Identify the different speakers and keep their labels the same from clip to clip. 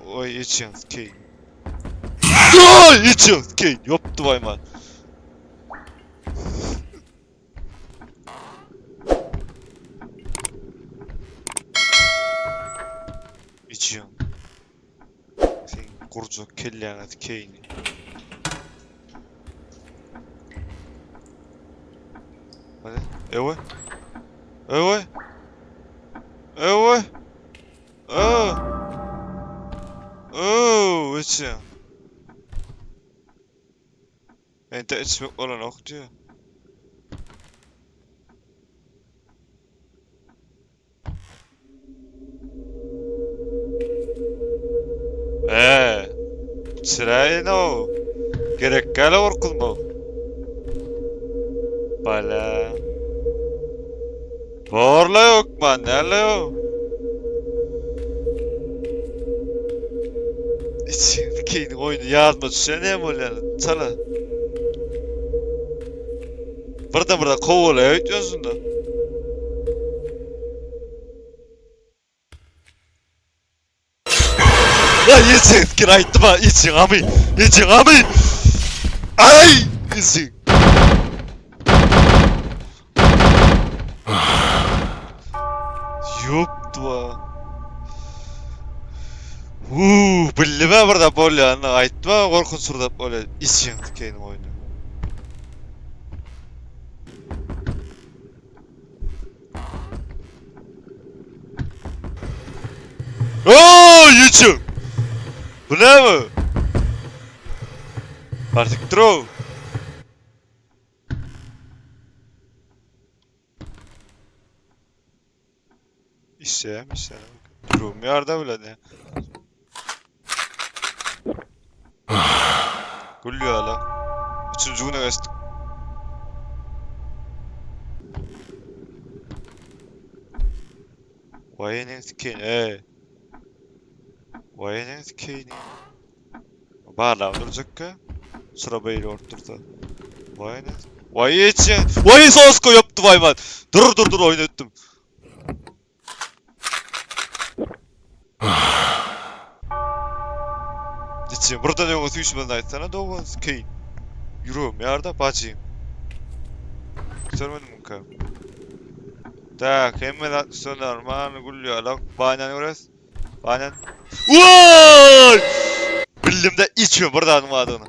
Speaker 1: Oy içiyoruz Kane. Oy içiyoruz Kane. Yoptu bayman. İçiyorum. Sen kurcu kelleğine Kane'i. Hadi. Ewe. Ewe. Ewe. Oo, içiyorum. Ente içmek olan ok diyor. Sırayın o. Gerek gale orkulma. Bala. Borla yok man, nerede yok? İçin oyunu yazma düşene ne mi yani? Çala. Burada kovala öğütüyorsun da. Lan yesin kirayttı mı? İçin abi. İçin abi. Ay! İçin. Yoptu va. Bilme burada böyle yani. Aytma korkunç surda böyle. İçin keyin oyunu. Ooo! İçin. Bu ne mi? Artık throw. İşte. Durum yarda bile ne? Gülüyor hala. Üçüncü güne geçtik. Vay'ın sikeyni Vay'ın sikeyni. Bağla duracak ki. Sıra beyle orturdu. Vay için. Vay sosko yaptı vayman. Dur oynattım. İçin. Burada ne olsun 3 ben sana doğru sikeyni. Yürüyorum yarda bacıyım. Görmedim mi? Так, hemen все нормально gülüyor. Lan bahanen orası. Bahanen. Vay! Bildim de içiyor burada anlamadığını.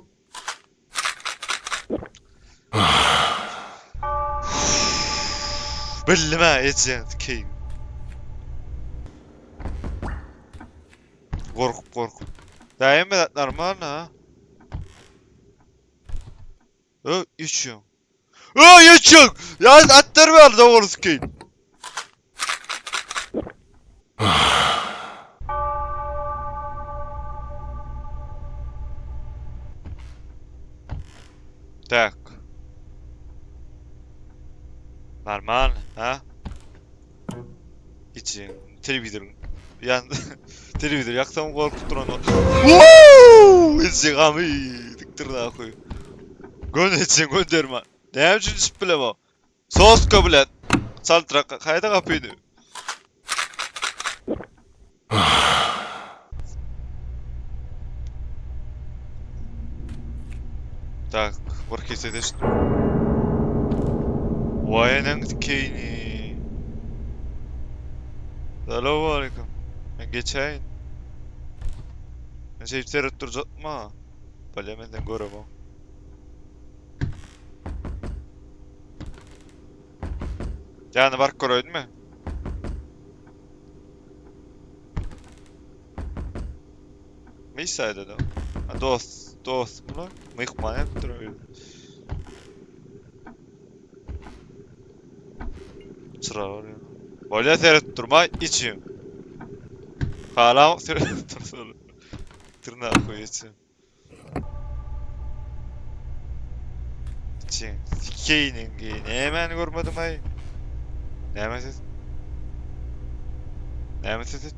Speaker 1: Bildim ha içiyor. Keyif. Korkup. Da hemen normal ha. İçiyor. İçiyor. Ya attır ver doğrusu keyif. Так. Нормально, ha? İçin. Televizyon. Yan televizyon yaksam korkup duran o. Wuuu! İçin abi. Diktir daha koy. Gönderme. Ne için display bu? Sos kabul et. Saltıra kayda kapıydı. Так, Orkes edeş. Vay'ın dikeyni. Selamun aleyküm. Ben geçeyim. Ben şey seyret duracakma. Parlamenten göremem. Yani var koruydun mu? Ne sayede de? Dost bunu. Mıhman yaptırıyor. Sıra var ya. Böyle seyret durma içim. Hala seyret dursun. Tırnağı koy içim. İçim. Sikeyinin giyini hemen görmedim ay. Nemesis. Nemesis.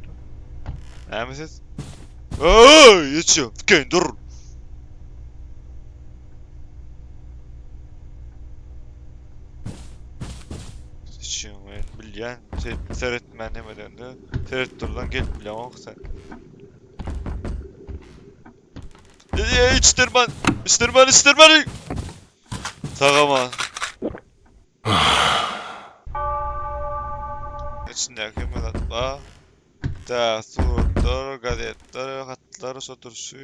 Speaker 1: Nemesis. Ooo içim. Sikeyin dur. İçim ben bilyen. Seyretmen demeden de. Seyret dur lan gel bilyen ok sen. İçtirmen. İçtirmen. Tamam. İçindeki melatba. Da, sular, gazetler, hatlar, sotursu.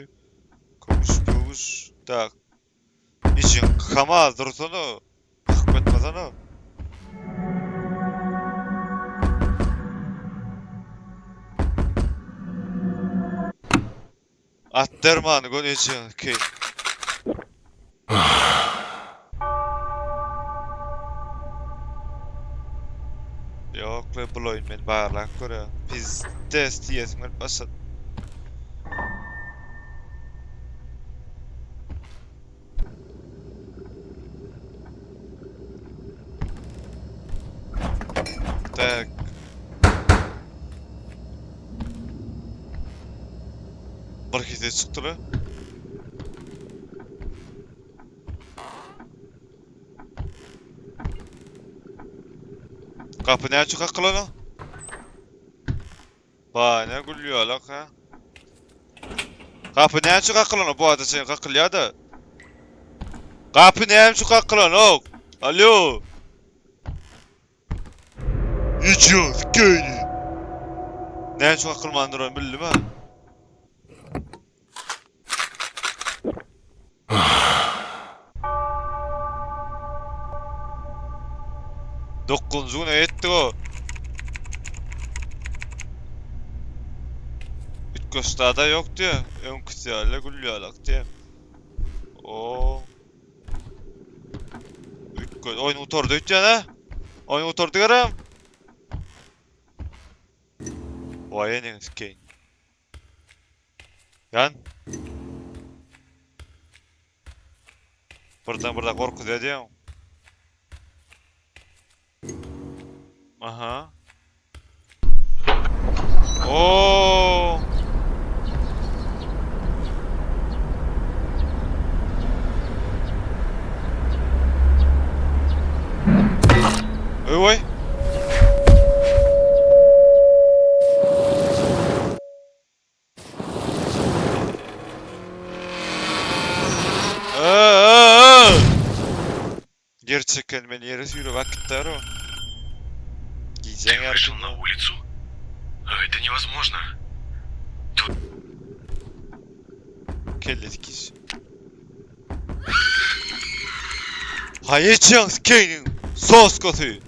Speaker 1: Komuş. Da. İçin kama dursana. Akbetmesene. Atterman gol için ki. Yok le buloyun men barlak göre. Biz test yesmen basat. Tak. Bir kez çıktı le. Kapı ne açık akılan o? Ne gülüyor alak ha? Kapı ne açık akılan o? Bu adı senin kakılıyor da. Kapı ne açık akılan o? Alo? İçiyor, sikeyni. Ne açık akılmandır onu bildim ha? Dokkuncu ne etti o? Üç gösterda yok diyor. Ön kısıyla gülüyor alak diyor. Oo. Oyun oturdu hiç yana. Oyun oturdu yarım. Vay enin sikeyni. Yan. Burada korku diyor. Aha. Oo. Oy. Gerçekten beni yere sürü vakitler o.
Speaker 2: Ты
Speaker 1: Giyeceğin
Speaker 2: вышел
Speaker 1: yardım
Speaker 2: на
Speaker 1: o.
Speaker 2: улицу? Это невозможно.
Speaker 1: Kelle dikiş. Hayır chance Kane'in sos kötü.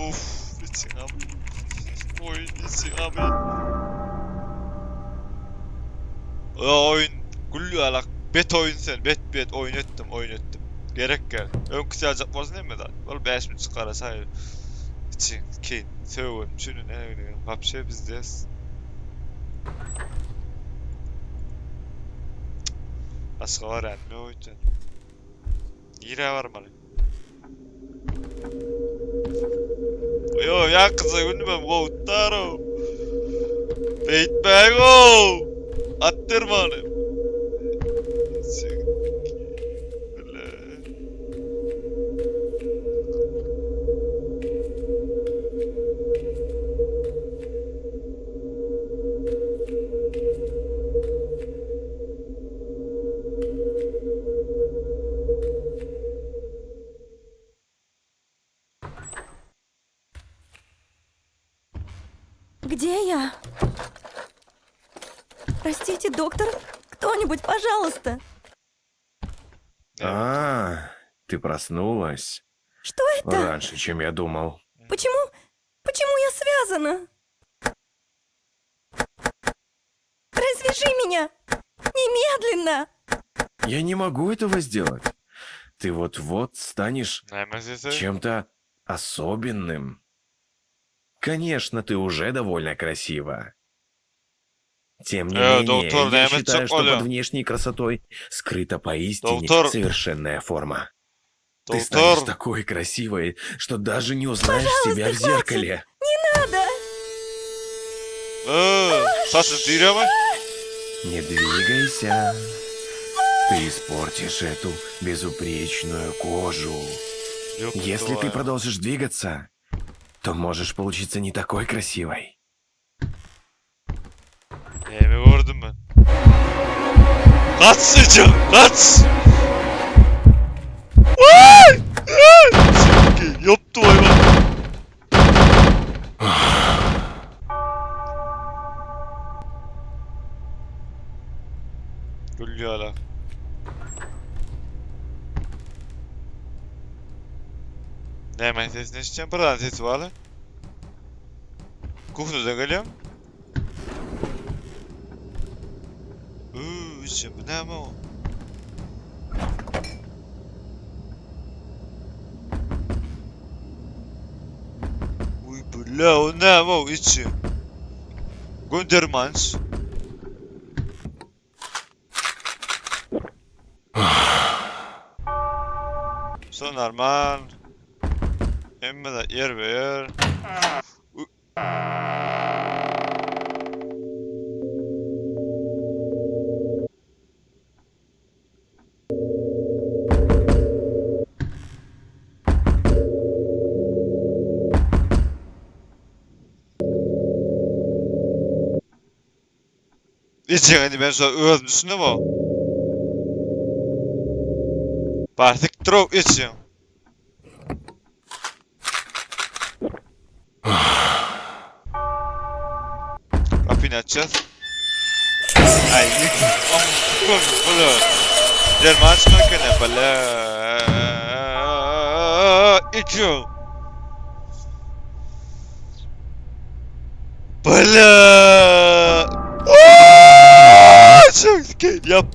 Speaker 1: Uf, için abi. Oyun için abi. Oyun gülüyor alak. Bet oyun sen. Bet oyun ettim. Gerek gel. Ön kısa alacak varsın değil mi lan? Oğlum 5 min çıkara sayı. İçin Kane. Sevim. Şunu ne bileyim. Kapşe bizdeyiz. Başka var yani ne oyun? Yine var mı? Yo ya kıza gülmem kovutlar. Beytmeye go. Attırma onu.
Speaker 3: Где я? Простите, доктор, кто-нибудь, пожалуйста.
Speaker 4: Ты проснулась
Speaker 3: Что это?
Speaker 4: раньше, чем я думал.
Speaker 3: Почему я связана? Развяжи меня! Немедленно!
Speaker 4: Я не могу этого сделать. Ты вот-вот станешь чем-то особенным. Конечно, ты уже довольно красива. Тем не менее,
Speaker 1: доктор,
Speaker 4: я
Speaker 1: Немец
Speaker 4: считаю, что
Speaker 1: Оля.
Speaker 4: под внешней красотой скрыта поистине
Speaker 1: Доктор.
Speaker 4: совершенная форма. Ты
Speaker 1: Доктор.
Speaker 4: станешь такой красивой, что даже не узнаешь себя в зеркале.
Speaker 3: Надо!
Speaker 1: Saçın tüyüyor mu?
Speaker 4: Не двигайся. Ты испортишь эту безупречную кожу.
Speaker 1: Yok
Speaker 4: Если ты
Speaker 1: ya.
Speaker 4: продолжишь двигаться, то можешь получиться не такой красивой.
Speaker 1: Neyimi gördüm ben. Kaç sıcak, kaç! Vay! Çünkü yaptı hayvan. Gülüyor hala. Ne hemen sesini işleyeceğim? Buradan sesi var lan. Kuhnu'da geliyorum. İşte bu ne ama o? Uy bula o ne ama o içi? Göndermans. Son Arman. Emme de yer ve yer. İçin hani ben sonra ölmüşsün ama. Bartık drog için. Kapıyı açacağız. Ay yıkım. Bula. Derman açmak ne bala. İçin. Bala. Çok sıkı. Yap.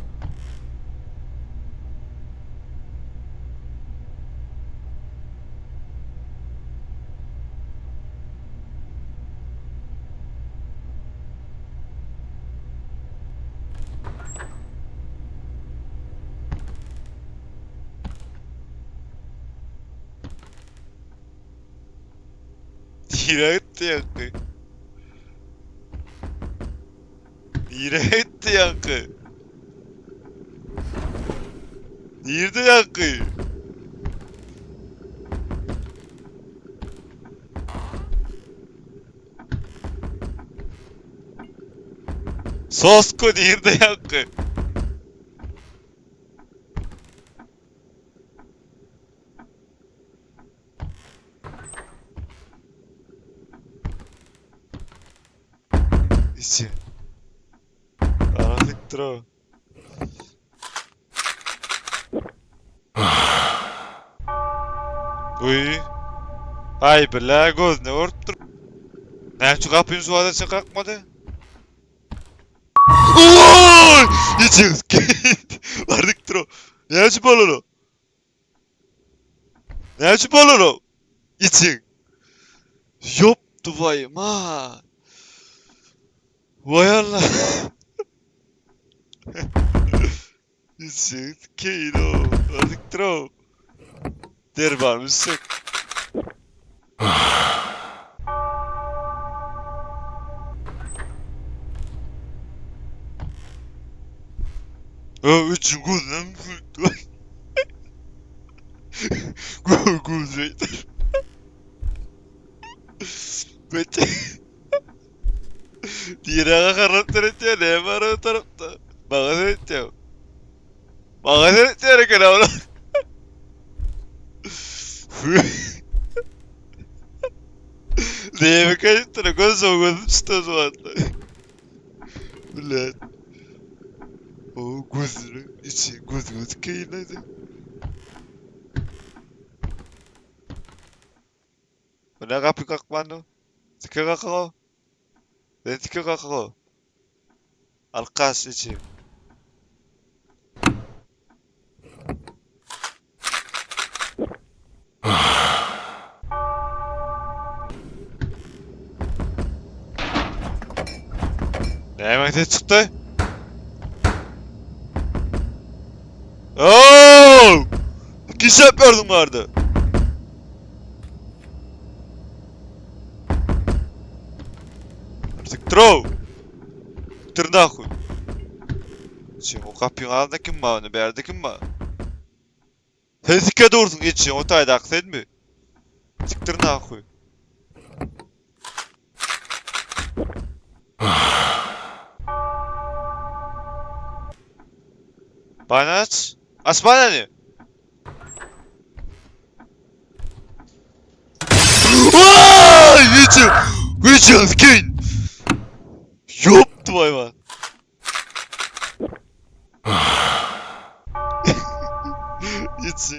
Speaker 1: Direkt yankı. Direkt yankı. Nerede yankı? Sosko nerede yankı? İçi. Aralıktır o. Uy. Ay bela gözüne örttür. Ne şu kapıyın su adası kalkmadı? Oy! İçiyoruz. Vardıktır o. Ne açıp olur o? Ne açıp olur o? İçin. Yoptu vayım ha. Vay Allah. İçin. Keyno. Vardıktır o. Der var mısın? Üçün gözüne mi fırttı? Göz reyter. Bence... Diğer karanlıklar etiyor, ne var o tarafta? Bana sen etiyor. Bana sen etiyor ki ne oğlum? Neye mi kayıttın? Gözüm çıktı o zaman. Ulan. O gözünü içi gözümüz kıyıladı. Bu ne kapı kalkmanı? Tıkı kakao. Ben tıkı kakao. Alkas içi. Ne hemen ses çıktı? Ooo! İki yapıyordum vardı. Artık throw. Tırnak koy. Şimdi o kapının ağzında kim var onu? Bir yerde kim var? Sen sikke dursun geçin. O taydak sen mi? Siktir nahuy. Bana aç. Aç bana ne? Aaaa! Geçin! Geçin sikeyim! Yaptım hayvan. Geçin.